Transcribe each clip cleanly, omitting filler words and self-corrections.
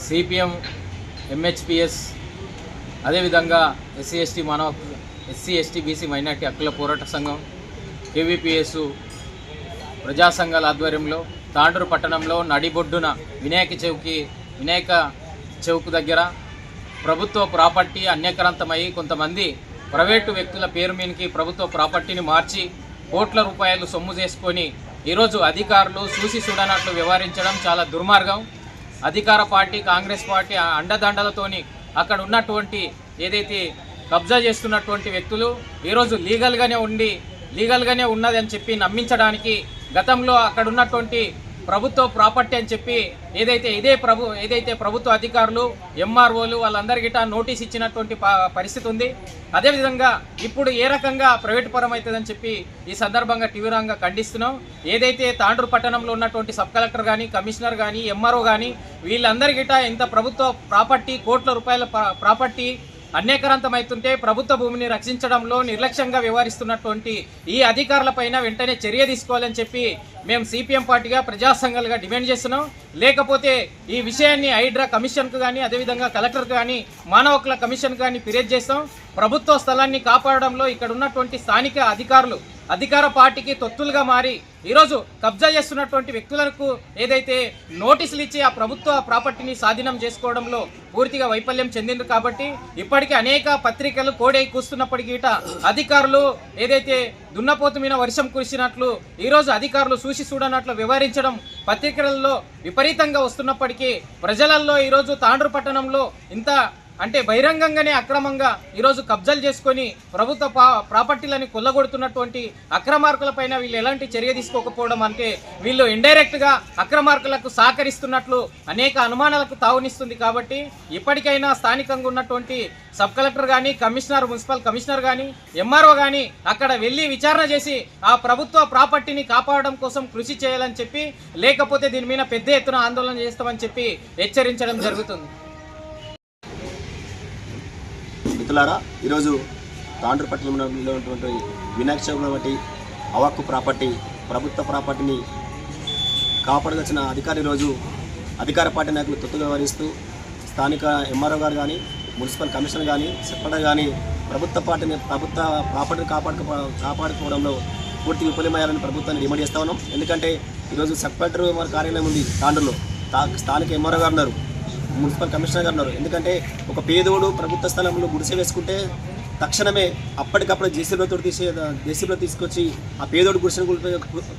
CPM, MHPS, అదేవిధంగా SC ST BC minority హక్కుల పోరాట సంఘం, కేవీపీఎస్ ప్రజా సంఘాల ఆధ్వర్యంలో తాండూరు పట్టణంలో నడిబొడ్డున వినాయక చౌక్ దగ్గర ప్రభుత్వ ప్రాపర్టీ అన్యాక్రాంతమై కొంతమంది ప్రైవేటు వ్యక్తుల పేరు మీదకి ప్రభుత్వ ప్రాపర్టీని మార్చి కోట్ల రూపాయలు సొమ్ము చేసుకొని ఈరోజు అధికారులు చూసి చూడనట్లు వ్యవహరించడం చాలా దుర్మార్గం. అధికార పార్టీ కాంగ్రెస్ పార్టీ అండదండలతోని అక్కడ ఉన్నటువంటి ఏదైతే కబ్జా చేస్తున్నటువంటి వ్యక్తులు ఈరోజు లీగల్గానే ఉన్నదని చెప్పి నమ్మించడానికి గతంలో అక్కడ ఉన్నటువంటి ప్రభుత్వ ప్రాపర్టీ అని చెప్పి ఏదైతే ప్రభుత్వ అధికారులు ఎంఆర్ఓలు వాళ్ళందరికీ నోటీస్ ఇచ్చినటువంటి పరిస్థితి ఉంది. అదేవిధంగా ఇప్పుడు ఏ రకంగా ప్రైవేటు పరం అవుతుందని చెప్పి ఈ సందర్భంగా తీవ్రంగా ఖండిస్తున్నాం. ఏదైతే తాండూరు పట్టణంలో ఉన్నటువంటి సబ్ కలెక్టర్ కానీ, కమిషనర్ కానీ, ఎంఆర్ఓ కానీ వీళ్ళందరికీ ఇంత ప్రభుత్వ ప్రాపర్టీ కోట్ల రూపాయల ప్రాపర్టీ అన్యాక్రాంతమవుతుంటే ప్రభుత్వ భూమిని రక్షించడంలో నిర్లక్ష్యంగా వ్యవహరిస్తున్నటువంటి ఈ అధికారులపైన వెంటనే చర్య తీసుకోవాలని చెప్పి మేము సిపిఎం పార్టీగా ప్రజా సంఘాలుగా డిమాండ్ చేస్తున్నాం. లేకపోతే ఈ విషయాన్ని హైడ్రా కమిషన్కు కానీ, అదేవిధంగా కలెక్టర్కు కానీ, మానవ హక్కుల కమిషన్కు కానీ ఫిర్యాదు చేస్తాం. ప్రభుత్వ స్థలాన్ని కాపాడడంలో ఇక్కడ ఉన్నటువంటి స్థానిక అధికార పార్టీకి తొత్తులుగా మారి ఈరోజు కబ్జా చేస్తున్నటువంటి వ్యక్తులకు ఏదైతే నోటీసులు ఇచ్చి ఆ ప్రభుత్వ ప్రాపర్టీని స్వాధీనం చేసుకోవడంలో పూర్తిగా వైఫల్యం చెందింది. కాబట్టి ఇప్పటికీ అనేక పత్రికలు కోడై కూస్తున్నప్పటికీ అధికారులు ఏదైతే దున్నపోతు మీద వర్షం కురిసినట్లు ఈరోజు అధికారులు చూసి చూడనట్లు వ్యవహరించడం పత్రికలలో విపరీతంగా వస్తున్నప్పటికీ ప్రజలలో ఈరోజు తాండూరు పట్టణంలో ఇంత అంటే బహిరంగంగానే అక్రమంగా ఈరోజు కబ్జాలు చేసుకొని ప్రభుత్వ ప్రాపర్టీలని కొల్లగొడుతున్నటువంటి అక్రమార్కులపైన వీళ్ళు ఎలాంటి చర్య తీసుకోకపోవడం అంటే వీళ్ళు ఇండైరెక్ట్గా అక్రమార్కులకు సహకరిస్తున్నట్లు అనేక అనుమానాలకు తావునిస్తుంది. కాబట్టి ఇప్పటికైనా స్థానికంగా ఉన్నటువంటి సబ్ కలెక్టర్ కానీ, కమిషనర్, మున్సిపల్ కమిషనర్ కానీ, ఎంఆర్ఓ కానీ అక్కడ వెళ్ళి విచారణ చేసి ఆ ప్రభుత్వ ప్రాపర్టీని కాపాడడం కోసం కృషి చేయాలని చెప్పి, లేకపోతే దీని మీద పెద్ద ఎత్తున ఆందోళన చేస్తామని చెప్పి హెచ్చరించడం జరుగుతుంది. మిత్రులారా, ఈరోజు తాండూరు పట్టణంలో ఉన్నటువంటి వినాయక చౌక్లో బట్టి అవాక్కు ప్రాపర్టీ ప్రభుత్వ ప్రాపర్టీని కాపాడవలసిన అధికారి రోజు అధికార పార్టీ నాయకులు తొత్తుగా వ్యవహరిస్తూ స్థానిక ఎంఆర్ఓ గారు కానీ, మున్సిపల్ కమిషనర్ కానీ, సెక్రటరీ కానీ ప్రభుత్వ ప్రాపర్టీని కాపాడుకోవడంలో పూర్తి విఫలమయ్యాలని ప్రభుత్వాన్ని డిమాండ్ చేస్తూ ఉన్నాం. ఎందుకంటే ఈరోజు సెక్రటరీ కార్యాలయం ఉంది తాండూరులో, స్థానిక ఎంఆర్ఓ గారు ఉన్నారు, మున్సిపల్ కమిషనర్ గారు ఉన్నారు. ఎందుకంటే ఒక పేదోడు ప్రభుత్వ స్థలంలో గుడిసె వేసుకుంటే తక్షణమే అప్పటికప్పుడు జేసీబీలో తీసుకొచ్చి ఆ పేదోడు గుడిసెను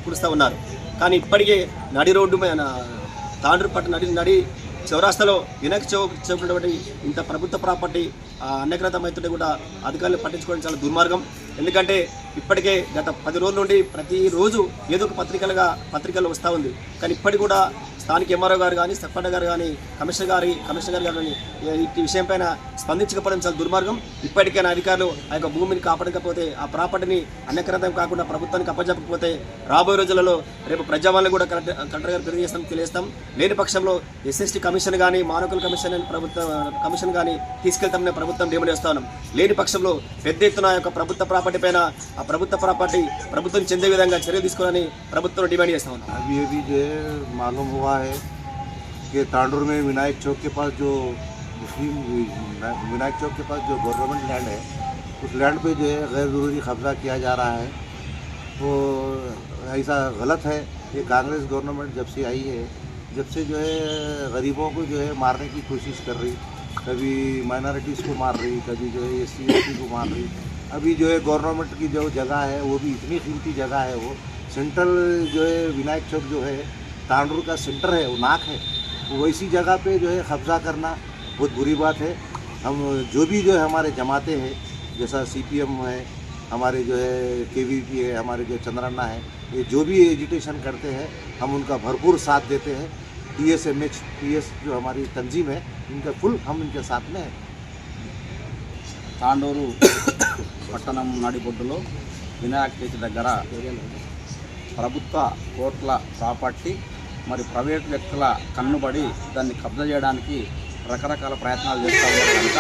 కుడుస్తూ ఉన్నారు. కానీ ఇప్పటికే నడి రోడ్డు తాండూరు పట్టణ నడి చౌరాస్తాలో వినాయక చౌక్ ఉన్నటువంటి ఇంత ప్రభుత్వ ప్రాపర్టీ అన్యాక్రాంతమవుతుంటే కూడా అధికారులు పట్టించుకోవడం చాలా దుర్మార్గం. ఎందుకంటే ఇప్పటికే గత 10 రోజుల నుండి ప్రతిరోజు ఏదో ఒక పత్రికల్లో వస్తూ ఉంది. కానీ ఇప్పటికి కూడా స్థానిక ఎంఆర్ఓ గారు కానీ, సెక్రటరీ గారు కానీ, కమిషనర్ గారు కానీ ఈ విషయంపైన స్పందించకపోవడం చాలా దుర్మార్గం. ఇప్పటికైనా అధికారులు ఆ యొక్క భూమిని కాపాడకపోతే, ఆ ప్రాపర్టీని అన్యాక్రాంతం కాకుండా ప్రభుత్వానికి అప్పచెప్పకపోతే రాబోయే రోజులలో రేపు ప్రజావాళ్ళని కూడా కలెక్టర్ గారు తెలియజేస్తాం. లేని పక్షంలో ఎస్ఎస్టీ కమిషన్ కానీ, మానవ కమిషన్ కమిషన్ కానీ తీసుకెళ్తామని ప్రభుత్వం డిమాండ్ చేస్తా ఉన్నాం. లేని పక్షంలో పెద్ద ఎత్తున యొక్క ప్రభుత్వ ప్రాపర్టీ పైన ఆ ప్రభుత్వ ప్రాపర్టీ ప్రభుత్వం చెందే విధంగా చర్య తీసుకోవాలని ప్రభుత్వం డిమాండ్ చేస్తా ఉన్నాం. मालूम हुआ है कि तांडूर में विनायक चौक के पास जो गवर्नमेंट लैंड है, उस लैंड पे जो है गैर ज़रूरी कब्ज़ा किया जा रहा है। वो ऐसा गलत है। ये कांग्रेस गवर्नमेंट जब से आई है, जब से जो है गरीबों को जो है मारने की कोशिश कर रही, कभी माइनॉरिटीज़ को मार रही, कभी जो है SC ST को मार रही। अभी जो है गवर्नमेंट की जो जगह है वो भी इतनी कीमती जगह है, वो सेंट्रल जो है विनायक चौक जो है तांडूर का सेंटर है, वो नाक है, वो वैसी जगह पे जो है कब्ज़ा करना बहुत बुरी बात है। हम जो भी जो है हमारे जमाते हैं, जैसा CPM है, हमारे जो है KVP है, हमारे जो चंद्रन्ना है, ये जो भी एजुटेशन करते हैं हम उनका भरपूर साथ देते हैं। TS MHPS जो हमारी तंजीम है, इनका फुल हम इनके साथ में है। తాండూరు పట్టణం నడిబొడ్డులో వినాయక చవితి దగ్గర ప్రభుత్వ కోట్ల ప్రాపర్టీ మరి ప్రైవేట్ వ్యక్తుల కన్నుబడి దాన్ని కబ్జా చేయడానికి రకరకాల ప్రయత్నాలు చేస్తూ ఉన్నారు కనుక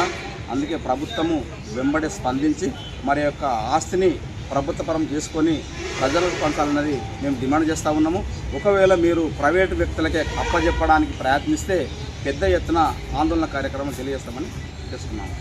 అందుకే ప్రభుత్వము వెంబడి స్పందించి మరి యొక్క ఆస్తిని ప్రభుత్వపరం చేసుకొని ప్రజలకు పంచాలన్నది మేము డిమాండ్ చేస్తూ ఉన్నాము. ఒకవేళ మీరు ప్రైవేటు వ్యక్తులకే అప్పచెప్పడానికి ప్రయత్నిస్తే పెద్ద ఎత్తున ఆందోళన కార్యక్రమం తెలియజేస్తామని తెలుసుకున్నాము.